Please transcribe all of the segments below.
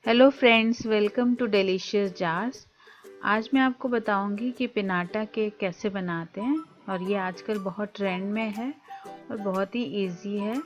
Hello friends, welcome to delicious jars. आज मैं आपको बताऊंगी कि पिनाटा केक कैसे बनाते हैं और ये आजकल बहुत ट्रेंड में है और बहुत ही इजी है।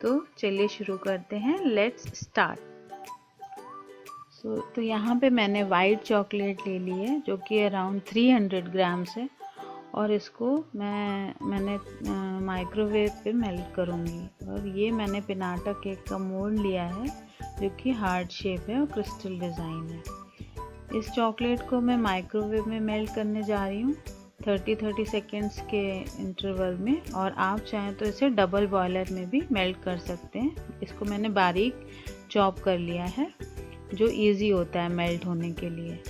तो चलिए शुरू करते हैं, लेट्स स्टार्ट। तो यहाँ पे मैंने वाइट चॉकलेट ले ली है जो कि अराउंड 300 ग्राम्स है और इसको मैंने माइक्रोवेव पे मेल्ट करूँगी। और ये मैंने पिनाटा केक का मोल्ड लिया है जो कि हार्ट शेप है और क्रिस्टल डिज़ाइन है। इस चॉकलेट को मैं माइक्रोवेव में मेल्ट करने जा रही हूँ 30 सेकेंड्स के इंटरवल में, और आप चाहें तो इसे डबल बॉयलर में भी मेल्ट कर सकते हैं। इसको मैंने बारीक चॉप कर लिया है जो इजी होता है मेल्ट होने के लिए।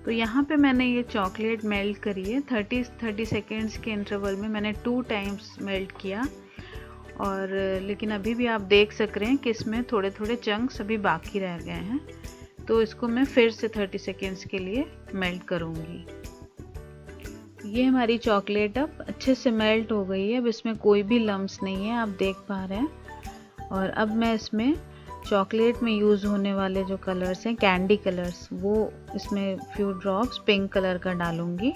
तो यहाँ पे मैंने ये चॉकलेट मेल्ट करी है 30 सेकेंड्स के इंटरवल में। मैंने 2 टाइम्स मेल्ट किया और लेकिन अभी भी आप देख सक रहे हैं कि इसमें थोड़े थोड़े चंक्स अभी बाकी रह गए हैं। तो इसको मैं फिर से 30 सेकेंड्स के लिए मेल्ट करूँगी। ये हमारी चॉकलेट अब अच्छे से मेल्ट हो गई है, अब इसमें कोई भी लम्स नहीं है, आप देख पा रहे हैं। और अब मैं इसमें चॉकलेट में यूज़ होने वाले जो कलर्स हैं, कैंडी कलर्स, वो इसमें फ्यू ड्रॉप्स पिंक कलर का डालूँगी।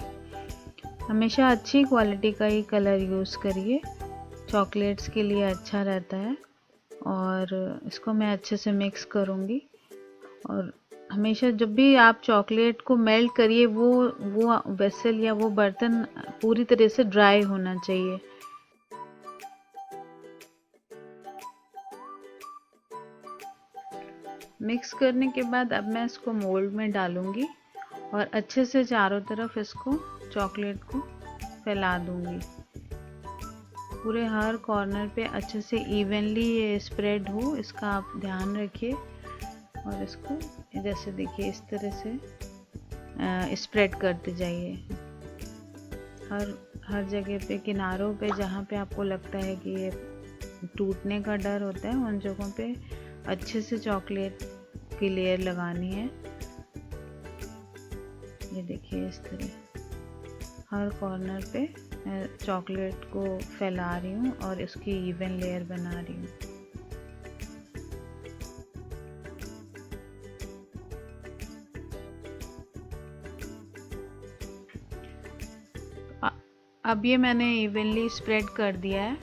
हमेशा अच्छी क्वालिटी का ही कलर यूज़ करिए, चॉकलेट्स के लिए अच्छा रहता है। और इसको मैं अच्छे से मिक्स करूँगी। और हमेशा जब भी आप चॉकलेट को मेल्ट करिए वो वेसल या वो बर्तन पूरी तरह से ड्राई होना चाहिए। मिक्स करने के बाद अब मैं इसको मोल्ड में डालूँगी और अच्छे से चारों तरफ इसको चॉकलेट को फैला दूँगी। पूरे हर कॉर्नर पे अच्छे से इवनली ये स्प्रेड हो, इसका आप ध्यान रखिए। और इसको जैसे देखिए इस तरह से स्प्रेड करते जाइए हर जगह पे, किनारों पे जहाँ पे आपको लगता है कि ये टूटने का डर होता है उन जगहों पे अच्छे से चॉकलेट की लेयर लगानी है। ये देखिए इस तरह हर कॉर्नर पे मैं चॉकलेट को फैला रही हूँ और इसकी इवन लेयर बना रही हूँ। अब ये मैंने इवनली स्प्रेड कर दिया है,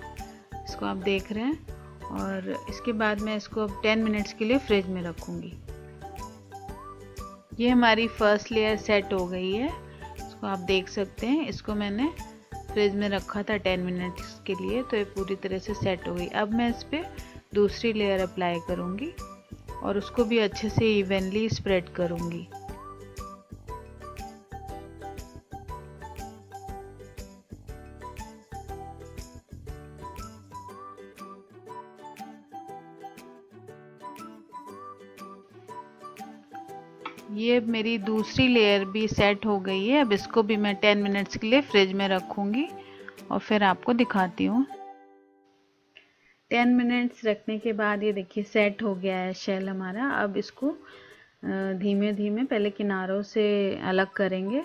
इसको आप देख रहे हैं। और इसके बाद मैं इसको अब 10 मिनट्स के लिए फ्रिज में रखूँगी। ये हमारी फर्स्ट लेयर सेट हो गई है, इसको आप देख सकते हैं। इसको मैंने फ्रिज में रखा था 10 मिनट्स के लिए, तो ये पूरी तरह से सेट हो गई। अब मैं इस पर दूसरी लेयर अप्लाई करूँगी और उसको भी अच्छे से इवनली स्प्रेड करूँगी। ये मेरी दूसरी लेयर भी सेट हो गई है। अब इसको भी मैं 10 मिनट्स के लिए फ्रिज में रखूँगी और फिर आपको दिखाती हूँ। 10 मिनट्स रखने के बाद ये देखिए सेट हो गया है शेल हमारा। अब इसको धीमे धीमे पहले किनारों से अलग करेंगे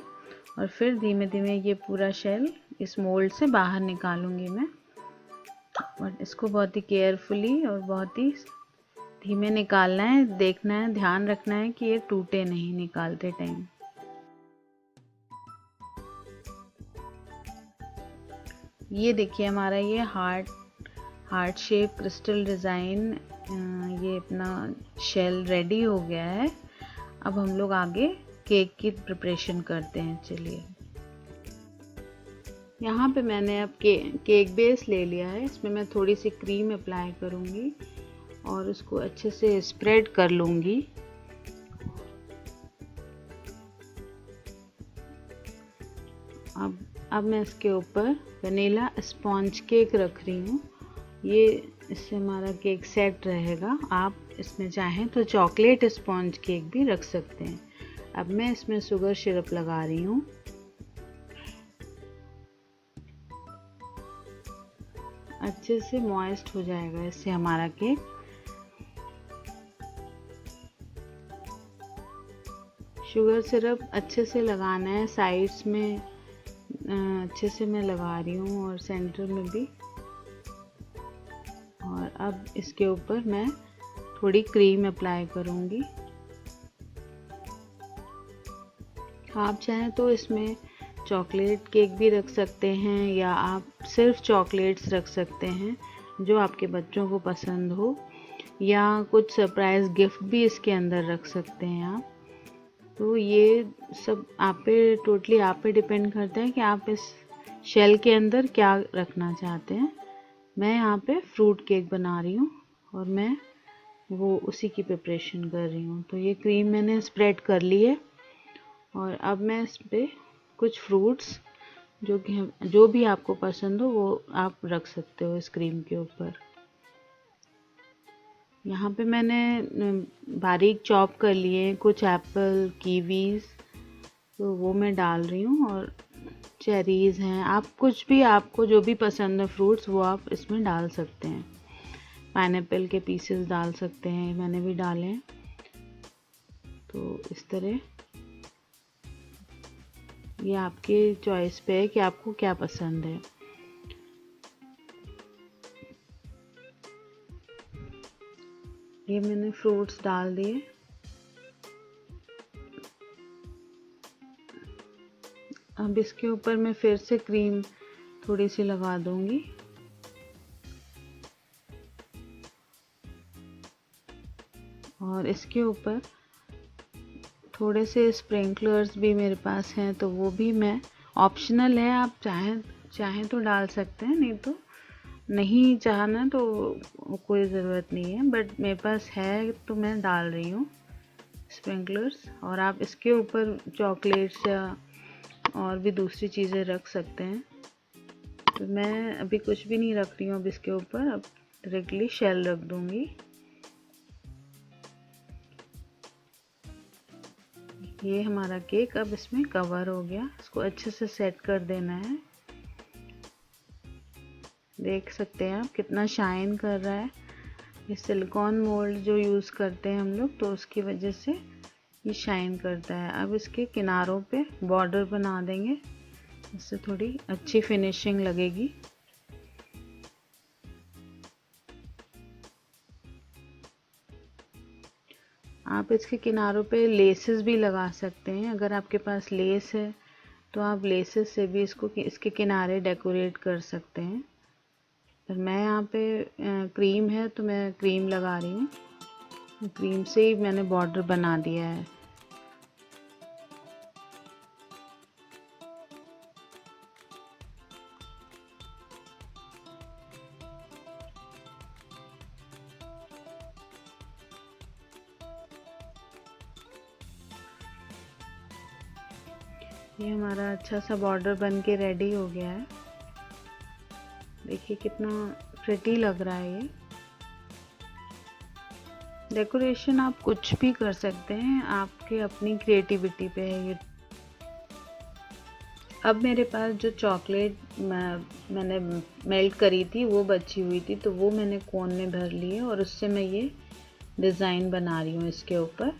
और फिर धीमे धीमे ये पूरा शेल इस मोल्ड से बाहर निकालूंगी मैं। और इसको बहुत ही केयरफुली और बहुत ही धीमे निकालना है, देखना है, ध्यान रखना है कि ये टूटे नहीं निकालते टाइम। ये देखिए हमारा ये हार्ट शेप क्रिस्टल डिज़ाइन, ये अपना शेल रेडी हो गया है। अब हम लोग आगे केक की प्रिपरेशन करते हैं। चलिए, यहाँ पे मैंने अब केक बेस ले लिया है। इसमें मैं थोड़ी सी क्रीम अप्लाई करूँगी और उसको अच्छे से स्प्रेड कर लूँगी। अब मैं इसके ऊपर वनीला स्पॉन्ज केक रख रही हूँ। ये इससे हमारा केक सेट रहेगा। आप इसमें चाहें तो चॉकलेट स्पॉन्ज केक भी रख सकते हैं। अब मैं इसमें शुगर सिरप लगा रही हूँ। अच्छे से मॉइस्ट हो जाएगा इससे हमारा केक। शुगर सिरप अच्छे से लगाना है, साइड्स में अच्छे से मैं लगा रही हूँ और सेंटर में भी। और अब इसके ऊपर मैं थोड़ी क्रीम अप्लाई करूँगी। आप चाहें तो इसमें चॉकलेट केक भी रख सकते हैं या आप सिर्फ चॉकलेट्स रख सकते हैं जो आपके बच्चों को पसंद हो, या कुछ सरप्राइज़ गिफ्ट भी इसके अंदर रख सकते हैं आप। तो ये सब टोटली आप पे डिपेंड करता है कि आप इस शेल के अंदर क्या रखना चाहते हैं। मैं यहाँ पे फ्रूट केक बना रही हूँ और मैं वो उसी की प्रिपरेशन कर रही हूँ। तो ये क्रीम मैंने स्प्रेड कर ली है और अब मैं इस पर कुछ फ्रूट्स जो भी आपको पसंद हो वो आप रख सकते हो इस क्रीम के ऊपर। यहाँ पे मैंने बारीक चॉप कर लिए कुछ एप्पल, कीवीज़, तो वो मैं डाल रही हूँ, और चेरीज़ हैं। आप कुछ भी, आपको जो भी पसंद है फ्रूट्स वो आप इसमें डाल सकते हैं। पाइनएप्पल के पीसेस डाल सकते हैं, मैंने भी डाले हैं। तो इस तरह ये आपके चॉइस पे है कि आपको क्या पसंद है। ये मैंने फ्रूट्स डाल दिए। अब इसके ऊपर मैं फिर से क्रीम थोड़ी सी लगा दूंगी। और इसके ऊपर थोड़े से स्प्रिंकलर्स भी मेरे पास हैं, तो वो भी मैं, ऑप्शनल है, आप चाहें तो डाल सकते हैं, नहीं तो नहीं चाहना तो कोई ज़रूरत नहीं है, बट मेरे पास है तो मैं डाल रही हूँ स्प्रिंकलर्स। और आप इसके ऊपर चॉकलेट्स या और भी दूसरी चीज़ें रख सकते हैं। तो मैं अभी कुछ भी नहीं रख रही हूँ अब इसके ऊपर, अब डायरेक्टली शेल रख दूँगी। ये हमारा केक अब इसमें कवर हो गया। इसको अच्छे से सेट कर देना है। देख सकते हैं आप कितना शाइन कर रहा है। ये सिलिकॉन मोल्ड जो यूज़ करते हैं हम लोग, तो उसकी वजह से ये शाइन करता है। अब इसके किनारों पे बॉर्डर बना देंगे, इससे थोड़ी अच्छी फिनिशिंग लगेगी। आप इसके किनारों पे लेसेस भी लगा सकते हैं। अगर आपके पास लेस है तो आप लेसेस से भी इसके किनारे डेकोरेट कर सकते हैं। पर मैं यहाँ पे क्रीम है तो मैं क्रीम लगा रही हूँ। क्रीम से ही मैंने बॉर्डर बना दिया है। ये हमारा अच्छा सा बॉर्डर बन के रेडी हो गया है। देखिए कितना प्रिटी लग रहा है। ये डेकोरेशन आप कुछ भी कर सकते हैं, आपके अपनी क्रिएटिविटी पे है ये। अब मेरे पास जो चॉकलेट मैंने मेल्ट करी थी वो बची हुई थी, तो वो मैंने कोन में भर ली है और उससे मैं ये डिज़ाइन बना रही हूँ इसके ऊपर।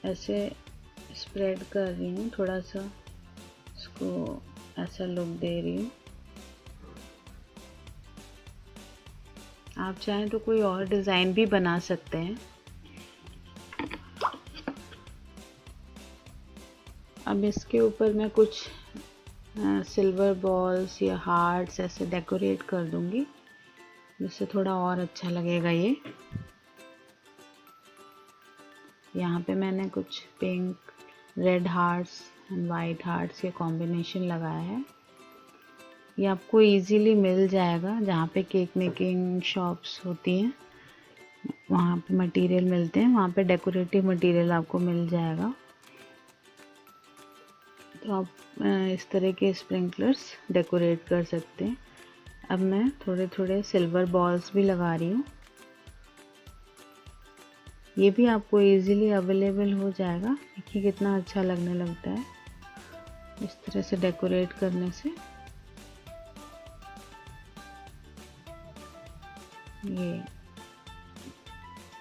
ऐसे स्प्रेड कर रही हूँ, थोड़ा सा इसको ऐसा लुक दे रही हूँ। आप चाहें तो कोई और डिज़ाइन भी बना सकते हैं। अब इसके ऊपर मैं कुछ सिल्वर बॉल्स या हार्ट्स ऐसे डेकोरेट कर दूंगी, जिससे थोड़ा और अच्छा लगेगा। ये यहाँ पे मैंने कुछ pink, red hearts and white hearts के कॉम्बिनेशन लगाया है। ये आपको इजीली मिल जाएगा जहाँ पे केक मेकिंग शॉप्स होती हैं, वहाँ पे मटेरियल मिलते हैं, वहाँ पे डेकोरेटिव मटेरियल आपको मिल जाएगा। तो आप इस तरह के स्प्रिंकलर्स डेकोरेट कर सकते हैं। अब मैं थोड़े थोड़े सिल्वर बॉल्स भी लगा रही हूँ। ये भी आपको इजीली अवेलेबल हो जाएगा। देखिए कितना अच्छा लगने लगता है इस तरह से डेकोरेट करने से।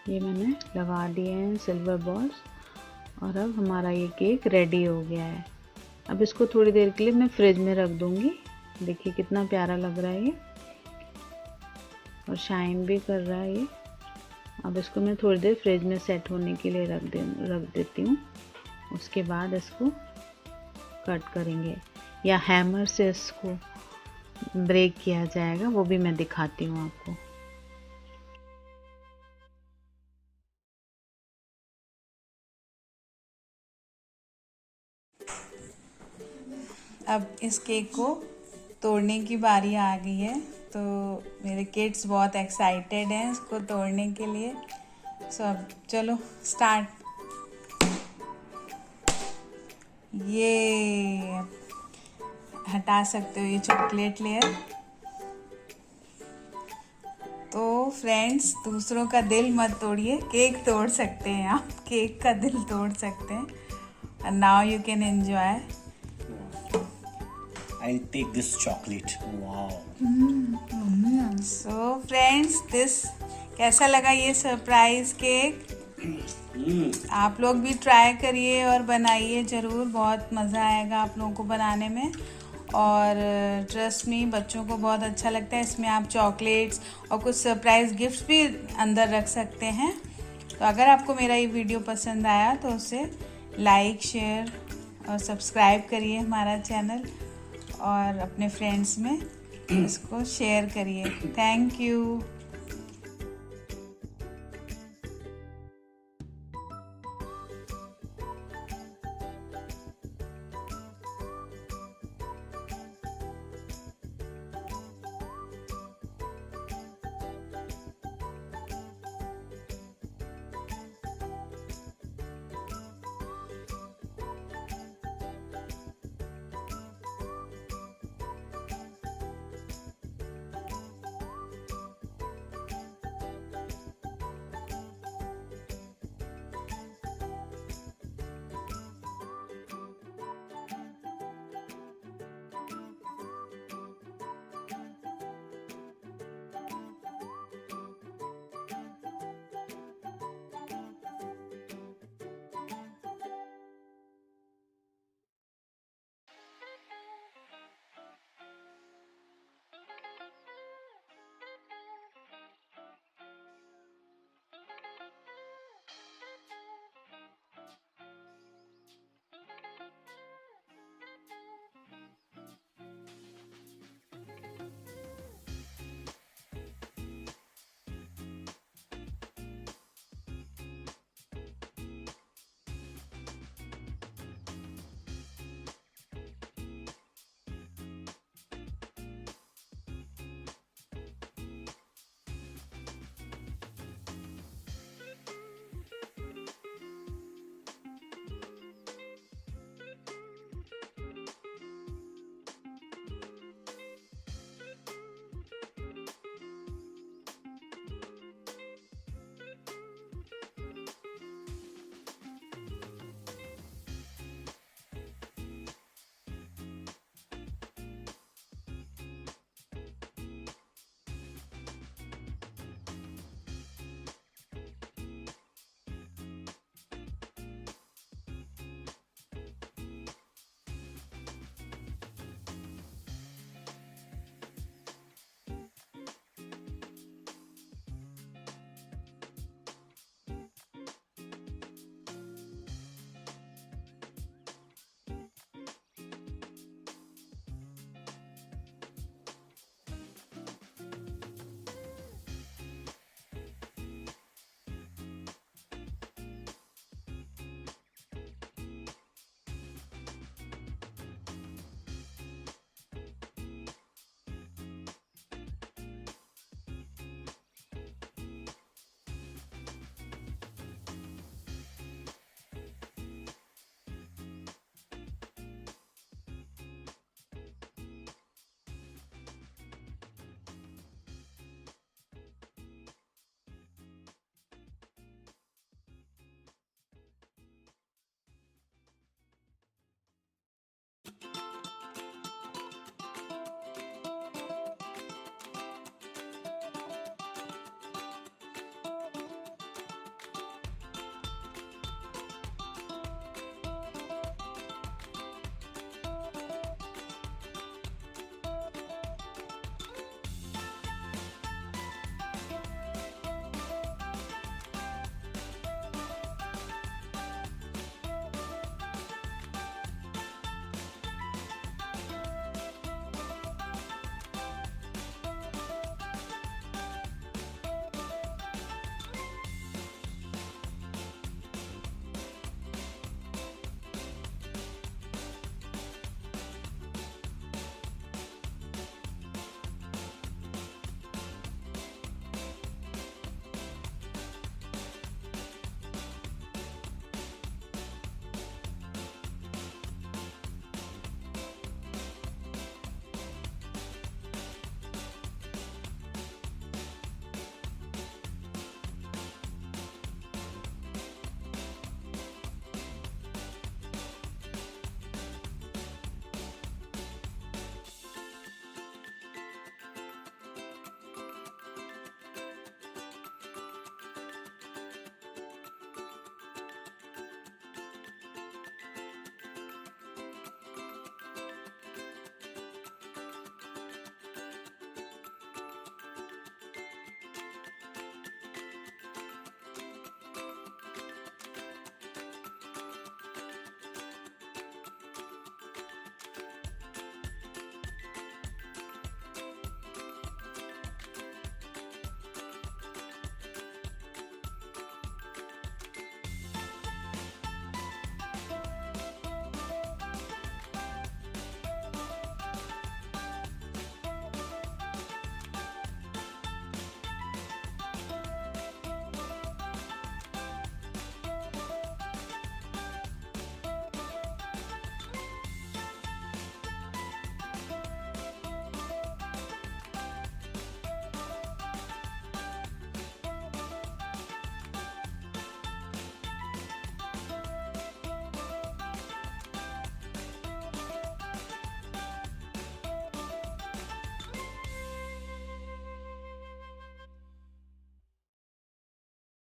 ये मैंने लगा दिए हैं सिल्वर बॉल्स, और अब हमारा ये केक रेडी हो गया है। अब इसको थोड़ी देर के लिए मैं फ्रिज में रख दूँगी देखिए कितना प्यारा लग रहा है ये, और शाइन भी कर रहा है ये। अब इसको मैं थोड़ी देर फ्रिज में सेट होने के लिए रख देती हूँ। उसके बाद इसको कट करेंगे या हैमर से इसको ब्रेक किया जाएगा, वो भी मैं दिखाती हूँ आपको। अब इस केक को तोड़ने की बारी आ गई है, तो मेरे किड्स बहुत एक्साइटेड हैं इसको तोड़ने के लिए। सो अब चलो स्टार्ट। ये हटा सकते हो ये चॉकलेट लेयर। तो फ्रेंड्स, दूसरों का दिल मत तोड़िए, केक तोड़ सकते हैं आप, केक का दिल तोड़ सकते हैं। And now you can enjoy. I'll take this chocolate. Wow. So friends, this कैसा लगा ये सरप्राइज केक? आप लोग भी ट्राई करिए और बनाइए ज़रूर, बहुत मज़ा आएगा आप लोगों को बनाने में। और ट्रस्ट मी, बच्चों को बहुत अच्छा लगता है। इसमें आप चॉकलेट्स और कुछ सरप्राइज गिफ्ट्स भी अंदर रख सकते हैं। तो अगर आपको मेरा ये वीडियो पसंद आया तो उसे लाइक, शेयर और सब्सक्राइब करिए हमारा चैनल, और अपने फ्रेंड्स में इसको शेयर करिए। Thank you.